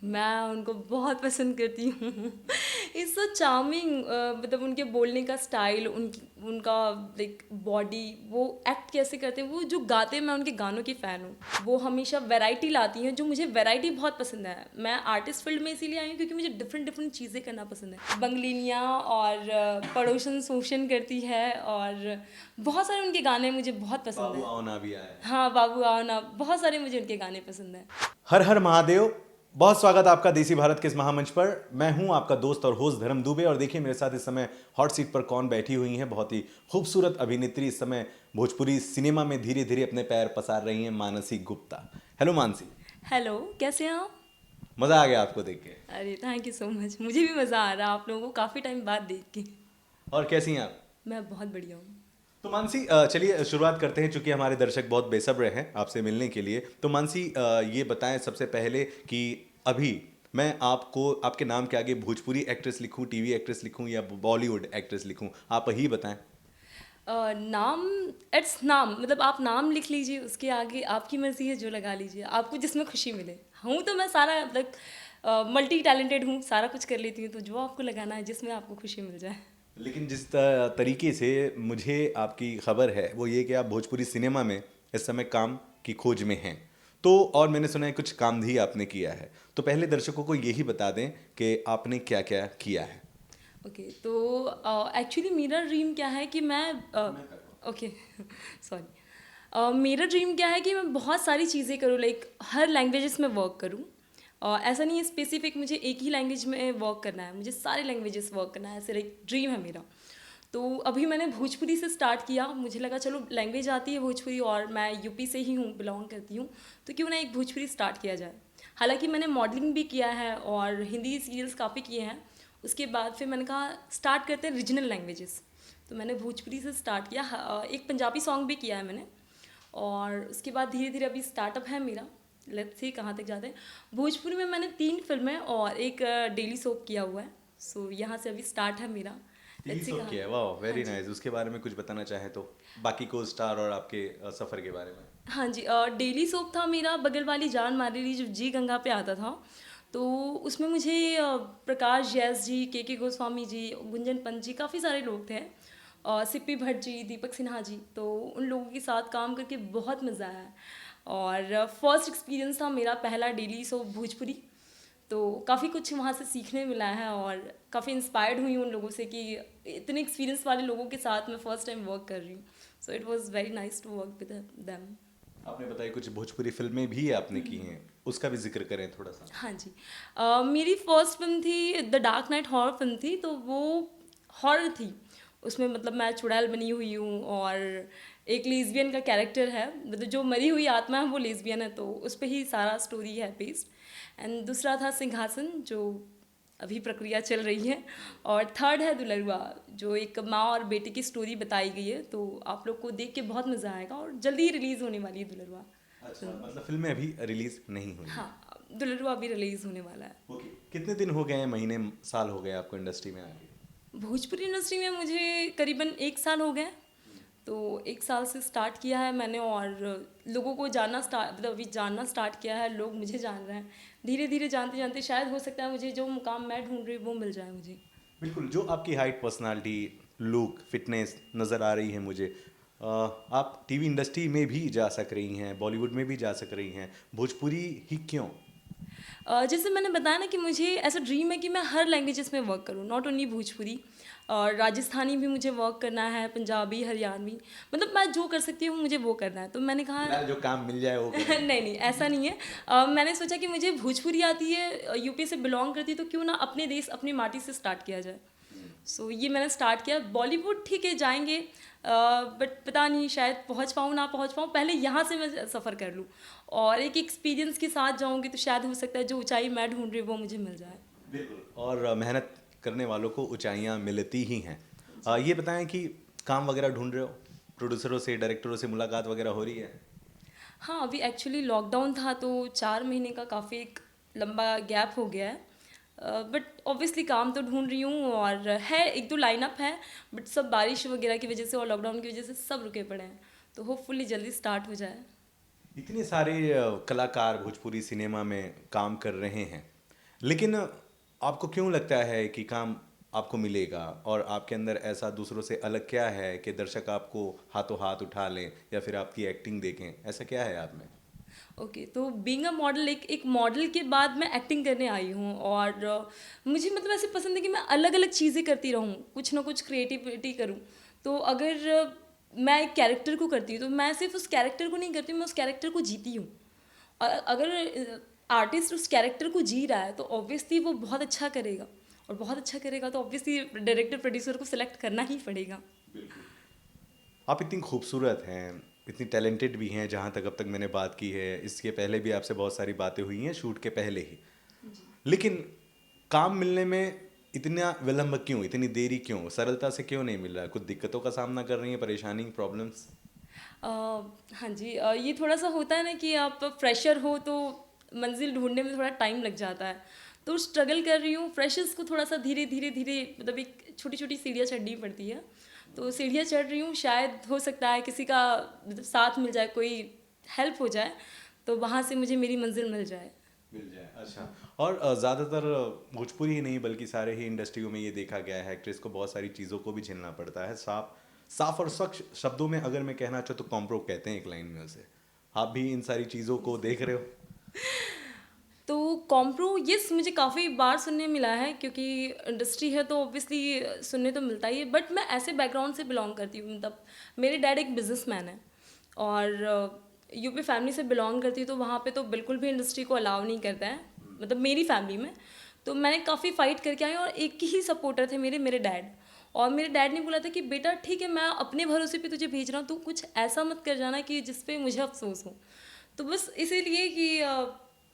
मैं उनको बहुत पसंद करती हूँ। इट्स सो चार्मिंग, मतलब उनके बोलने का स्टाइल, उनका लाइक बॉडी, वो एक्ट कैसे करते हैं, वो जो गाते हैं, मैं उनके गानों की फ़ैन हूँ। वो हमेशा वैरायटी लाती हैं, जो मुझे वैरायटी बहुत पसंद है। मैं आर्टिस्ट फील्ड में इसीलिए आई हूँ क्योंकि मुझे डिफरेंट डिफरेंट चीज़ें करना पसंद है। बंगलिनिया और पड़ोसन शोषण करती है, और बहुत सारे उनके गाने मुझे बहुत पसंद बाबू है। आओ ना भी आया है। हाँ, बाबू आओ ना, बहुत सारे मुझे उनके गाने पसंद हैं। हर हर महादेव। बहुत स्वागत है आपका देसी भारत के इस महामंच पर। मैं हूं आपका दोस्त और होस्ट धर्म दुबे, और देखिए मेरे साथ इस समय हॉट सीट पर कौन बैठी हुई हैं। बहुत ही खूबसूरत अभिनेत्री, इस समय भोजपुरी सिनेमा में धीरे धीरे अपने पैर पसार रही हैं, मानसी गुप्ता। हेलो मानसी। हेलो, कैसे हैं आप? मजा आ गया आपको देख के। अरे थैंक यू सो मच, मुझे भी मज़ा आ रहा है आप लोगों को काफ़ी टाइम बाद देख के। और कैसी हैं आप? मैं बहुत बढ़िया हूँ। तो मानसी, चलिए शुरुआत करते हैं, चूंकि हमारे दर्शक बहुत बेसब्र हैं आपसे मिलने के लिए। तो मानसी, ये बताएं सबसे पहले कि अभी मैं आपको आपके नाम के आगे भोजपुरी एक्ट्रेस लिखूं, टीवी एक्ट्रेस लिखूं, या बॉलीवुड एक्ट्रेस लिखूं, आप ही बताएं। नाम, इट्स नाम, मतलब आप नाम लिख लीजिए, उसके आगे आपकी मर्ज़ी है, जो लगा लीजिए, आपको जिसमें खुशी मिले। हूँ तो मैं सारा मतलब मल्टी टैलेंटेड हूँ, सारा कुछ कर लेती हूँ, तो जो आपको लगाना है, जिसमें आपको खुशी मिल जाए। लेकिन जिस तरीके से मुझे आपकी खबर है वो ये कि आप भोजपुरी सिनेमा में इस समय काम की खोज में हैं। तो और मैंने सुना है कुछ काम भी आपने किया है, तो पहले दर्शकों को यही बता दें कि आपने क्या क्या किया है। ओके, तो एक्चुअली मेरा ड्रीम क्या है कि मैं ओके सॉरी, मेरा ड्रीम क्या है कि मैं बहुत सारी चीज़ें करूँ, लाइक हर लैंग्वेजेस में वर्क करूँ। ऐसा नहीं है स्पेसिफिक मुझे एक ही लैंग्वेज में वर्क करना है, मुझे सारे लैंग्वेजेस वर्क करना है, ऐसे लाइक ड्रीम है मेरा। तो अभी मैंने भोजपुरी से स्टार्ट किया, मुझे लगा चलो लैंग्वेज आती है भोजपुरी, और मैं यूपी से ही हूँ, बिलोंग करती हूँ, तो क्यों ना एक भोजपुरी स्टार्ट किया जाए। हालांकि मैंने मॉडलिंग भी किया है और हिंदी सीरियल्स काफ़ी किए हैं। उसके बाद फिर मैंने कहा स्टार्ट करते हैं रीजनल लैंग्वेजेस, तो मैंने भोजपुरी से स्टार्ट किया। एक पंजाबी सॉन्ग भी किया है मैंने, और उसके बाद धीरे धीरे अभी स्टार्टअप है मेरा। लेट्स सी कहाँ तक जाते हैं। भोजपुरी में मैंने 3 फिल्में और एक डेली सोप किया हुआ है। सो यहाँ से अभी स्टार्ट है मेरा। तीन लेट्स सी सौ कहाँ। किया है, वाह, हाँ वेरी जी। नाइस। उसके बारे में कुछ बताना चाहें तो, बाकी को स्टार और आपके सफ़र के बारे में। हाँ जी, डेली सोप था मेरा बगल वाली जान मारेली, जो जी गंगा पे आता था। तो उसमें मुझे प्रकाश जैस जी, के गोस्वामी जी, गुंजन पंत जी, काफ़ी सारे लोग थे, सिप्पी भट्ट जी, दीपक सिन्हा जी, तो उन लोगों के साथ काम करके बहुत मज़ा आया। और फर्स्ट एक्सपीरियंस था मेरा पहला डेली सोप भोजपुरी, तो काफ़ी कुछ वहाँ से सीखने मिला है, और काफ़ी इंस्पायर्ड हुई उन लोगों से कि इतने एक्सपीरियंस वाले लोगों के साथ मैं फ़र्स्ट टाइम वर्क कर रही हूँ। So it was very nice to work with them. आपने बताया कुछ भोजपुरी फिल्में भी आपने की हैं, उसका भी जिक्र करें थोड़ा सा। हाँ जी, मेरी फर्स्ट फिल्म थी the dark night, horror film थी, तो वो हॉरर थी। उसमें मतलब मैं चुड़ैल बनी हुई हूँ, और एक लेस्बियन का कैरेक्टर है, मतलब जो मरी हुई आत्मा है वो लेस्बियन है, तो उस पर ही सारा स्टोरी है बेस्ड। एंड दूसरा था सिंहासन, जो अभी प्रक्रिया चल रही है। और थर्ड है दुलरुआ, जो एक माँ और बेटे की स्टोरी बताई गई है, तो आप लोग को देख के बहुत मज़ा आएगा, और जल्दी ही रिलीज़ होने वाली है दुलरुआ अच्छा, फिल्म। मतलब फिल्में अभी रिलीज नहीं हुई हैं। हाँ, दुलरुआ अभी रिलीज़ होने वाला है। ओके, कितने दिन हो गए हैं, महीने साल हो गए आपको इंडस्ट्री में आके? भोजपुरी इंडस्ट्री में मुझे करीबन 1 साल हो गए हैं। तो 1 साल से स्टार्ट किया है मैंने, और लोगों को जानना स्टार्ट, मतलब अभी जानना स्टार्ट किया है, लोग मुझे जान रहे हैं। धीरे धीरे जानते जानते शायद हो सकता है मुझे जो मुकाम मैं ढूंढ रही हूँ वो मिल जाए मुझे। बिल्कुल, जो आपकी हाइट, पर्सनालिटी, लुक, फिटनेस नज़र आ रही है मुझे, आप टीवी इंडस्ट्री में भी जा सक रही हैं, बॉलीवुड में भी जा सक रही हैं, भोजपुरी ही क्यों? जैसे मैंने बताया ना कि मुझे ऐसा ड्रीम है कि मैं हर लैंग्वेजेस में वर्क करूँ, नॉट ओनली भोजपुरी। और राजस्थानी भी मुझे वर्क करना है, पंजाबी, हरियाणवी, मतलब मैं जो कर सकती हूँ मुझे वो करना है, तो मैंने कहा फिलहाल जो काम मिल जाए वो नहीं करेंगे। नहीं, ऐसा नहीं है। मैंने सोचा कि मुझे भोजपुरी आती है, यूपी से बिलोंग करती है, तो क्यों ना अपने देश अपनी माटी से स्टार्ट किया जाए। सो ये मैंने स्टार्ट किया। बॉलीवुड ठीक है जाएंगे, बट पता नहीं शायद पहुंच पाऊँ ना पहुंच पाऊँ, पहले यहाँ से मैं सफ़र कर लूँ, और एक एक्सपीरियंस के साथ जाऊँगी, तो शायद हो सकता है जो ऊंचाई मैं ढूंढ रही हूँ वो मुझे मिल जाए। बिल्कुल, और मेहनत करने वालों को ऊंचाइयां मिलती ही हैं। ये बताएं कि काम वगैरह ढूंढ रहे हो, प्रोड्यूसरों से, डायरेक्टरों से मुलाकात वगैरह हो रही है? हाँ, अभी एक्चुअली लॉकडाउन था, तो 4 महीने का काफ़ी एक लंबा गैप हो गया है। बट ऑब्वियसली काम तो ढूंढ रही हूँ, और है एक दो लाइनअप है, बट सब बारिश वगैरह की वजह से और लॉकडाउन की वजह से सब रुके पड़े हैं, तो होपफुली जल्दी स्टार्ट हो जाए। इतने सारे कलाकार भोजपुरी सिनेमा में काम कर रहे हैं, लेकिन आपको क्यों लगता है कि काम आपको मिलेगा, और आपके अंदर ऐसा दूसरों से अलग क्या है कि दर्शक आपको हाथों हाथ उठा लें या फिर आपकी एक्टिंग देखें? ऐसा क्या है आप में? ओके, तो बीइंग अ मॉडल, एक मॉडल के बाद मैं एक्टिंग करने आई हूँ। और मुझे मतलब ऐसे पसंद है कि मैं अलग अलग चीज़ें करती रहूँ, कुछ ना कुछ क्रिएटिविटी करूँ। तो अगर मैं एक कैरेक्टर को करती हूँ तो मैं सिर्फ उस कैरेक्टर को नहीं करती हूँ, मैं उस कैरेक्टर को जीती हूँ। अगर आर्टिस्ट उस कैरेक्टर को जी रहा है तो ऑब्वियसली वो बहुत अच्छा करेगा, और बहुत अच्छा करेगा तो ऑब्वियसली डायरेक्टर प्रोड्यूसर को सिलेक्ट करना ही पड़ेगा। आप इतनी खूबसूरत हैं, इतनी टैलेंटेड भी हैं, जहाँ तक अब तक मैंने बात की है, इसके पहले भी आपसे बहुत सारी बातें हुई हैं शूट के पहले ही। लेकिन काम मिलने में इतना विलंब क्यों, इतनी देरी क्यों, सरलता से क्यों नहीं मिल रहा है? कुछ दिक्कतों का सामना कर रही हैं, परेशानी, प्रॉब्लम्स? हाँ जी, ये थोड़ा सा होता है ना कि आप फ्रेशर हो तो मंजिल ढूंढने में थोड़ा टाइम लग जाता है। तो स्ट्रगल कर रही हूँ, फ्रेशर्स को थोड़ा सा धीरे धीरे धीरे मतलब एक छोटी छोटी सीढ़ियाँ चढ़नी पड़ती है। तो सीढ़ियाँ चढ़ रही हूँ, शायद हो सकता है किसी का मतलब साथ मिल जाए, कोई हेल्प हो जाए तो वहाँ से मुझे मेरी मंजिल मिल जाए। मिल जाए, अच्छा। और ज़्यादातर भोजपुरी ही नहीं बल्कि सारे ही इंडस्ट्रियों में ये देखा गया है, एक्ट्रेस को बहुत सारी चीज़ों को भी झेलना पड़ता है। साफ साफ और स्वच्छ शब्दों में अगर मैं कहना चाहूँ तो कॉम्प्रो कहते हैं एक लाइन में उसे। आप भी इन सारी चीज़ों को देख रहे हो? तो कॉम्प्रो, यस, मुझे काफ़ी बार सुनने मिला है, क्योंकि इंडस्ट्री है तो ऑब्वियसली सुनने तो मिलता ही है। बट मैं ऐसे बैकग्राउंड से बिलोंग करती हूँ, मतलब मेरे डैड एक बिजनेसमैन है, और यूपी फैमिली से बिलोंग करती हूँ, तो वहाँ पे तो बिल्कुल भी इंडस्ट्री को अलाउ नहीं करता है, मतलब मेरी फैमिली में। तो मैंने काफ़ी फाइट करके आई, और एक ही सपोर्टर थे मेरे मेरे डैड। और मेरे डैड ने बोला था कि बेटा ठीक है, मैं अपने भरोसे पे तुझे भेज रहा हूँ, तू कुछ ऐसा मत कर जाना कि जिस पे मुझे अफसोस हो। तो बस इसीलिए कि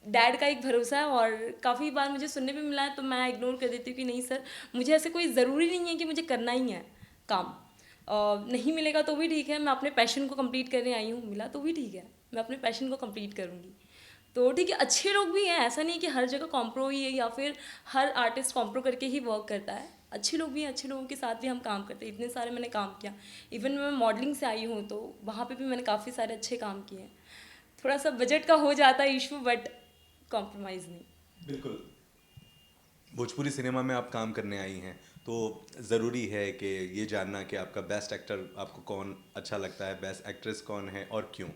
डैड का एक भरोसा है, और काफ़ी बार मुझे सुनने पे मिला है तो मैं इग्नोर कर देती हूँ कि नहीं सर, मुझे ऐसे कोई ज़रूरी नहीं है कि मुझे करना ही है काम। नहीं मिलेगा तो भी ठीक है, मैं अपने पैशन को कंप्लीट करने आई हूँ, मिला तो भी ठीक है, मैं अपने पैशन को कंप्लीट करूँगी। तो ठीक है, अच्छे लोग भी हैं, ऐसा नहीं कि हर जगह कॉम्प्रो ही है या फिर हर आर्टिस्ट कॉम्प्रो करके ही वर्क करता है। अच्छे लोग भी हैं, अच्छे लोगों के साथ भी हम काम करते हैं, इतने सारे मैंने काम किया। इवन मैं मॉडलिंग से आई हूँ तो वहाँ पे भी मैंने काफ़ी सारे अच्छे काम किए हैं। थोड़ा सा बजट का हो जाता है इशू, बट कॉम्प्रोमाइज़ नहीं। बिल्कुल। भोजपुरी सिनेमा में आप काम करने आई हैं तो ज़रूरी है कि ये जानना कि आपका बेस्ट एक्टर आपको कौन अच्छा लगता है, बेस्ट एक्ट्रेस कौन है और क्यों?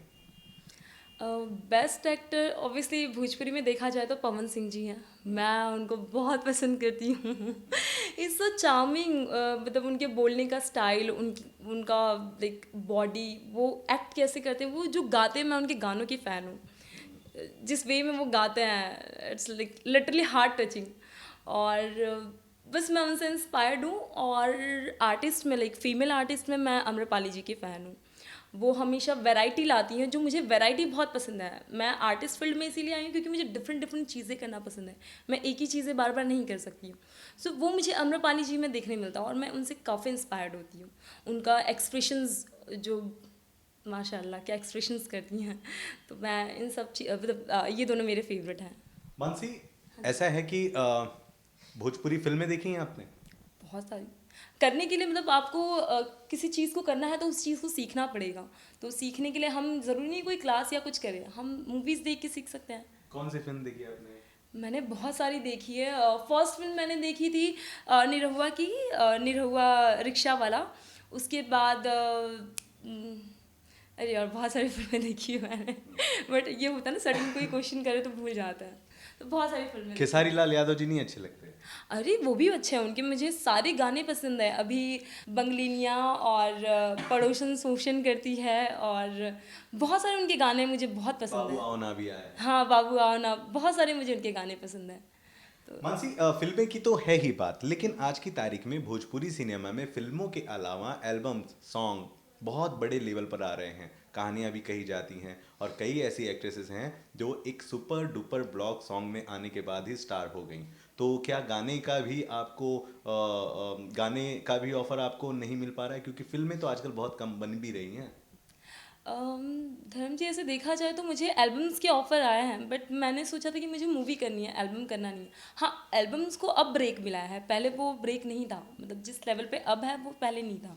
बेस्ट एक्टर ऑब्वियसली भोजपुरी में देखा जाए तो पवन सिंह जी हैं, मैं उनको बहुत पसंद करती हूँ। इज़ सो चार्मिंग, मतलब उनके बोलने का स्टाइल, उनका लाइक बॉडी, वो एक्ट कैसे करते हैं, वो जो गाते हैं, मैं उनके गानों की फ़ैन हूँ। जिस वे में वो गाते हैं, it's like literally heart touching. और बस मैं उनसे इंस्पायर्ड हूँ। और आर्टिस्ट में, लाइक फीमेल आर्टिस्ट में, मैं आम्रपाली जी की फ़ैन हूँ। वो हमेशा वैरायटी लाती हैं, जो मुझे वैरायटी बहुत पसंद है। मैं आर्टिस्ट फील्ड में इसीलिए आई हूँ क्योंकि मुझे डिफरेंट डिफरेंट चीज़ें करना पसंद है, मैं एक ही चीज़ें बार बार नहीं कर सकती हूँ। सो वो मुझे आम्रपाली जी में देखने मिलता है, और मैं उनसे काफ़ी इंस्पायर्ड होती हूँ। उनका एक्सप्रेशंस, जो माशाल्लाह क्या एक्सप्रेशंस करती हैं। तो मैं इन सब मतलब ये दोनों मेरे फेवरेट हैं। मानसी, ऐसा है कि भोजपुरी फिल्में देखी हैं आपने? बहुत सारी करने के लिए, मतलब आपको किसी चीज़ को करना है तो उस चीज़ को सीखना पड़ेगा। तो सीखने के लिए हम ज़रूरी नहीं कोई क्लास या कुछ करें, हम मूवीज़ देख के सीख सकते हैं। कौन सी फिल्म देखी आपने? मैंने बहुत सारी देखी है। फर्स्ट फिल्म मैंने देखी थी निरहुआ की, निरहुआ रिक्शा वाला। उसके बाद अरे यार बहुत सारी फिल्में देखी है मैंने। बट ये होता है ना, सडन कोई क्वेश्चन करे तो भूल जाता है। तो बहुत सारी फिल्में देखी खेसारी हैं। लाल यादव जी नहीं अच्छे लगते? अरे वो भी अच्छे हैं, उनके मुझे सारे गाने पसंद है। अभी बंगलिनिया और पड़ोसन शोषण करती है, और बहुत सारे उनके गाने मुझे बहुत पसंद बाबू है। आओ ना भी आया है। हाँ, बाबू आओ ना, बहुत सारे मुझे उनके गाने पसंद हैं। तो मानसी, फिल्में की तो है ही बात, लेकिन आज की तारीख में भोजपुरी सिनेमा में फिल्मों के अलावा एल्बम सॉन्ग बहुत बड़े लेवल पर आ रहे हैं, कहानियाँ भी कही जाती हैं, और कई ऐसी एक्ट्रेसेस हैं जो एक सुपर डुपर ब्लॉक सॉन्ग में आने के बाद ही स्टार हो गई। तो क्या गाने का भी ऑफर आपको नहीं मिल पा रहा है, क्योंकि फिल्में तो आजकल बहुत कम बन भी रही हैं? धर्म जी, ऐसे देखा जाए तो मुझे एल्बम्स के ऑफ़र आए हैं, बट मैंने सोचा था कि मुझे मूवी करनी है, एल्बम करना नहीं है। हाँ, एल्बम्स को अब ब्रेक मिला है, पहले वो ब्रेक नहीं था, मतलब जिस लेवल पे अब है वो पहले नहीं था।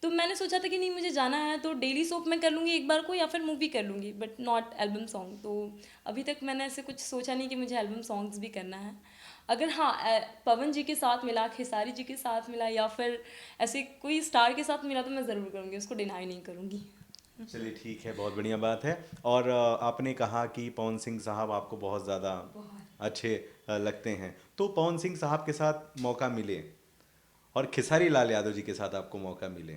तो मैंने सोचा था कि नहीं मुझे जाना है तो डेली सोप मैं कर लूँगी एक बार को या फिर मूवी कर लूँगी, बट नॉट एल्बम सॉन्ग। तो अभी तक मैंने ऐसे कुछ सोचा नहीं कि मुझे एल्बम सॉन्ग्स भी करना है। अगर हाँ पवन जी के साथ मिला, खेसारी जी के साथ मिला या फिर ऐसे कोई स्टार के साथ मिला तो मैं ज़रूर करूँगी, उसको डिनाई नहीं करूँगी। चलिए ठीक है, बहुत बढ़िया बात है। और आपने कहा कि पवन सिंह साहब आपको बहुत ज़्यादा अच्छे लगते हैं, तो पवन सिंह साहब के साथ मौका मिले और खेसारी लाल यादव जी के साथ आपको मौका मिले,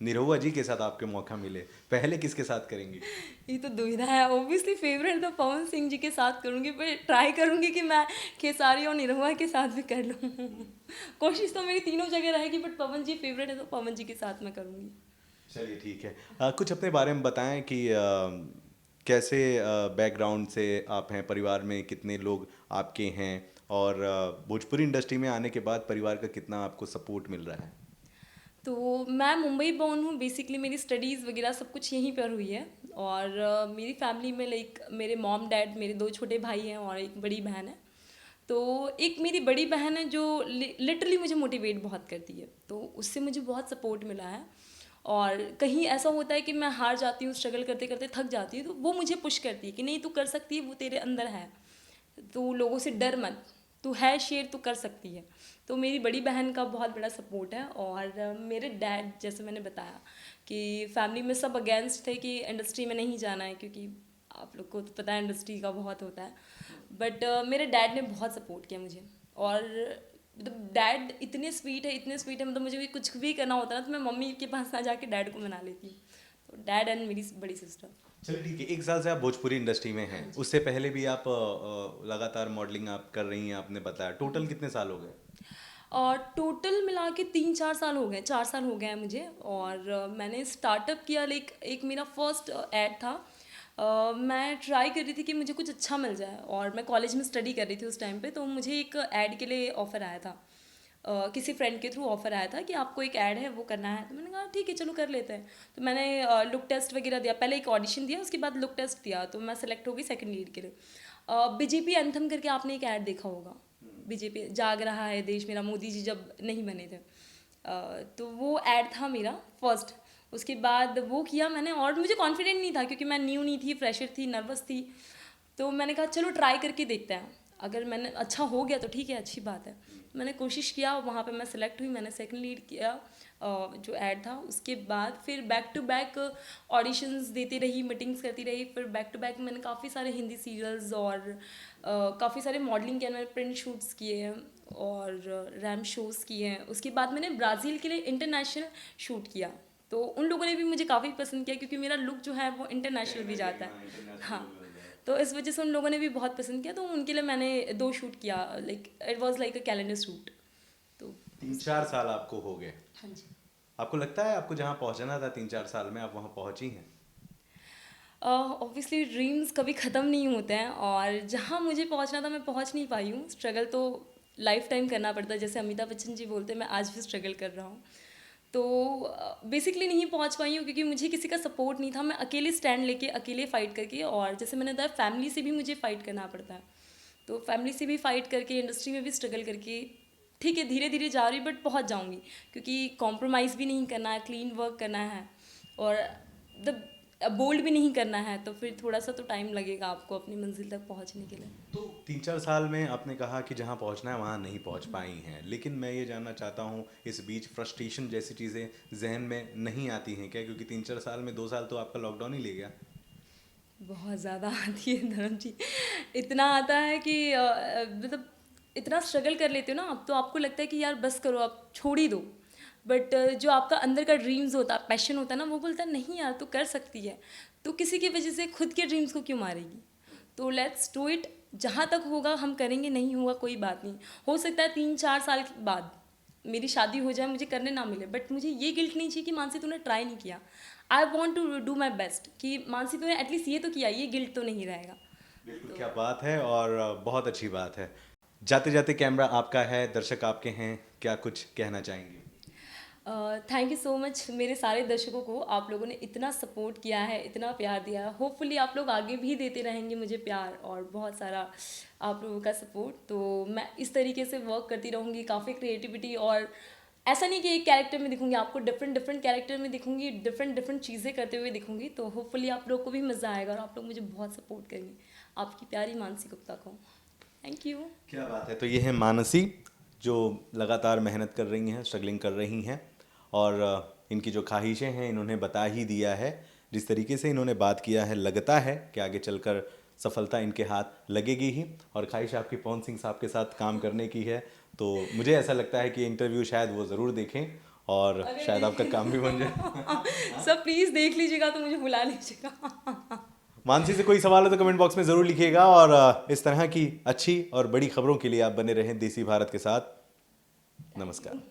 निरहुआ जी के साथ आपके मौका मिले, पहले किसके साथ करेंगी? ये तो दुविधा है। ऑब्वियसली फेवरेट तो पवन सिंह जी के साथ करूँगी, पर ट्राई करूँगी कि मैं खेसारी और निरहुआ के साथ भी कर लूँ। कोशिश तो मेरी तीनों जगह रहेगी, बट पवन जी फेवरेट है तो पवन जी के साथ मैं करूँगी। चलिए ठीक है। कुछ अपने बारे में बताएं कि कैसे बैकग्राउंड से आप हैं, परिवार में कितने लोग आपके हैं, और भोजपुरी इंडस्ट्री में आने के बाद परिवार का कितना आपको सपोर्ट मिल रहा है? तो मैं मुंबई बोर्न हूँ, बेसिकली मेरी स्टडीज़ वगैरह सब कुछ यहीं पर हुई है। और मेरी फैमिली में लाइक मेरे मॉम डैड, मेरे 2 छोटे भाई हैं और एक बड़ी बहन है। तो एक मेरी बड़ी बहन है जो लिटरली मुझे मोटिवेट बहुत करती है, तो उससे मुझे बहुत सपोर्ट मिला है। और कहीं ऐसा होता है कि मैं हार जाती हूँ, स्ट्रगल करते करते थक जाती हूँ, तो वो मुझे पुश करती है कि नहीं तू कर सकती है, वो तेरे अंदर है, तू लोगों से डर मत, तू है शेर, तू कर सकती है। तो मेरी बड़ी बहन का बहुत बड़ा सपोर्ट है। और मेरे डैड, जैसे मैंने बताया कि फैमिली में सब अगेंस्ट थे कि इंडस्ट्री में नहीं जाना है, क्योंकि आप लोग को तो पता है इंडस्ट्री का बहुत होता है। बट मेरे डैड ने बहुत सपोर्ट किया मुझे। और मतलब डैड इतने स्वीट है, इतने स्वीट है, मतलब मुझे भी कुछ भी करना होता है ना तो मैं मम्मी के पास ना जाके डैड को मना लेती हूँ। तो डैड एंड मेरी बड़ी सिस्टर। चलिए ठीक है। 1 साल से आप भोजपुरी इंडस्ट्री में हैं, उससे पहले भी आप लगातार मॉडलिंग आप कर रही हैं, आपने बताया। टोटल कितने साल हो गए? और टोटल मिला के 3-4 साल हो गए, 4 साल हो गए हैं मुझे। और मैंने स्टार्टअप किया, लाइक एक मेरा फर्स्ट ऐड था। मैं ट्राई कर रही थी कि मुझे कुछ अच्छा मिल जाए, और मैं कॉलेज में स्टडी कर रही थी उस टाइम पे, तो मुझे एक ऐड के लिए ऑफ़र आया था। किसी फ्रेंड के थ्रू ऑफ़र आया था कि आपको एक ऐड है वो करना है, तो मैंने कहा ठीक है चलो कर लेते हैं। तो मैंने लुक टेस्ट वगैरह दिया, पहले एक ऑडिशन दिया, उसके बाद लुक टेस्ट दिया, तो मैं सेलेक्ट हो गई सेकंड लीड के लिए। बीजेपी एंथम करके आपने एक ऐड देखा होगा, बीजेपी जाग रहा है देश मेरा, मोदी जी जब नहीं बने थे। तो वो ऐड था मेरा फर्स्ट। उसके बाद वो किया मैंने, और मुझे कॉन्फिडेंट नहीं था क्योंकि मैं न्यू नहीं थी, फ्रेशर थी, नर्वस थी। तो मैंने कहा चलो ट्राई करके देखते हैं, अगर मैंने अच्छा हो गया तो ठीक है, अच्छी बात है। मैंने कोशिश किया, वहाँ पे मैं सेलेक्ट हुई, मैंने सेकंड लीड किया जो ऐड था। उसके बाद फिर बैक टू बैक ऑडिशंस देती रही, मीटिंग्स करती रही। फिर बैक टू बैक मैंने काफ़ी सारे हिंदी सीरियल्स और काफ़ी सारे मॉडलिंग किया, मैंने प्रिंट शूट्स किए हैं और रैम शोज़ किए हैं। उसके बाद मैंने ब्राज़ील के लिए इंटरनेशनल शूट किया, तो उन लोगों ने भी मुझे काफ़ी पसंद किया क्योंकि मेरा लुक जो है वो इंटरनेशनल भी जाता है। हाँ, तो इस वजह से उन लोगों ने भी बहुत पसंद किया, तो उनके लिए मैंने 2 शूट किया, like it was like a calendar shoot. तो 3-4 साल आपको हो गए। हाँ जी। आपको लगता है आपको जहाँ पहुँचना था 3-4 साल में, आप वहाँ पहुँची हैं? ऑब्वियसली ड्रीम्स कभी ख़त्म नहीं होते हैं, और जहाँ मुझे पहुँचना था मैं पहुँच नहीं पाई हूँ। स्ट्रगल तो लाइफ टाइम करना पड़ता है, जैसे अमिताभ बच्चन जी बोलते हैं, मैं आज भी स्ट्रगल कर रहा हूँ। तो बेसिकली नहीं पहुँच पाई हूँ क्योंकि मुझे किसी का सपोर्ट नहीं था, मैं अकेले स्टैंड लेके अकेले फ़ाइट करके, और जैसे मैंने बताया फैमिली से भी मुझे फ़ाइट करना पड़ता है। तो फैमिली से भी फ़ाइट करके, इंडस्ट्री में भी स्ट्रगल करके, ठीक है धीरे धीरे जा रही बट पहुँच जाऊँगी, क्योंकि कॉम्प्रोमाइज़ भी नहीं करना है, क्लीन वर्क करना है, और द बोल्ड भी नहीं करना है। तो फिर थोड़ा सा तो टाइम लगेगा आपको अपनी मंजिल तक पहुँचने के लिए। तो 3-4 साल में आपने कहा कि जहाँ पहुँचना है वहाँ नहीं पहुँच पाई हैं, लेकिन मैं ये जानना चाहता हूँ इस बीच फ्रस्ट्रेशन जैसी चीज़ें जहन में नहीं आती हैं क्या? क्योंकि 3-4 साल में 2 साल तो आपका लॉकडाउन ही ले गया। बहुत ज़्यादा आती है धर्म जी, इतना आता है कि मतलब इतना स्ट्रगल कर लेते हो ना, अब तो आपको लगता है कि यार बस करो, अब छोड़ ही दो। बट जो आपका अंदर का ड्रीम्स होता है, पैशन होता है ना, वो बोलता है नहीं यार तू कर सकती है, तो किसी की वजह से खुद के ड्रीम्स को क्यों मारेगी। तो लेट्स डू इट, जहाँ तक होगा हम करेंगे, नहीं होगा कोई बात नहीं। हो सकता है 3-4 साल के बाद मेरी शादी हो जाए, मुझे करने ना मिले, बट मुझे ये गिल्ट नहीं चाहिए कि मानसी तूने ट्राई नहीं किया। I want to do my best कि मानसी तूने एटलीस्ट ये तो किया, ये गिल्ट तो नहीं रहेगा। बिल्कुल, तो क्या बात है, और बहुत अच्छी बात है। जाते जाते कैमरा आपका है, दर्शक आपके हैं, क्या कुछ कहना चाहेंगे? थैंक यू सो मच मेरे सारे दर्शकों को, आप लोगों ने इतना सपोर्ट किया है, इतना प्यार दिया है। होपफुली आप लोग आगे भी देते रहेंगे मुझे प्यार और बहुत सारा आप लोगों का सपोर्ट। तो मैं इस तरीके से वर्क करती रहूँगी, काफ़ी क्रिएटिविटी और ऐसा नहीं कि एक कैरेक्टर में दिखूंगी, आपको डिफरेंट डिफरेंट कैरेक्टर में दिखूंगी, डिफरेंट डिफरेंट चीज़ें करते हुए दिखूंगी। तो होपफुली आप लोग को भी मज़ा आएगा और आप लोग मुझे बहुत सपोर्ट करेंगे। आपकी प्यारी मानसी गुप्ता को थैंक यू। क्या बात है। तो ये है मानसी, जो लगातार मेहनत कर रही हैं, स्ट्रगलिंग कर रही हैं, और इनकी जो ख्वाहिशें हैं इन्होंने बता ही दिया है। जिस तरीके से इन्होंने बात किया है, लगता है कि आगे चलकर सफलता इनके हाथ लगेगी ही। और ख्वाहिश आपकी पवन सिंह साहब के साथ काम करने की है, तो मुझे ऐसा लगता है कि इंटरव्यू शायद वो ज़रूर देखें और शायद आपका काम भी बन जाए। सब प्लीज़ देख लीजिएगा तो मुझे बुला लीजिएगा। मानसी से कोई सवाल हो तो कमेंट बॉक्स में ज़रूर लिखिएगा, और इस तरह की अच्छी और बड़ी खबरों के लिए आप बने रहें देसी भारत के साथ। नमस्कार।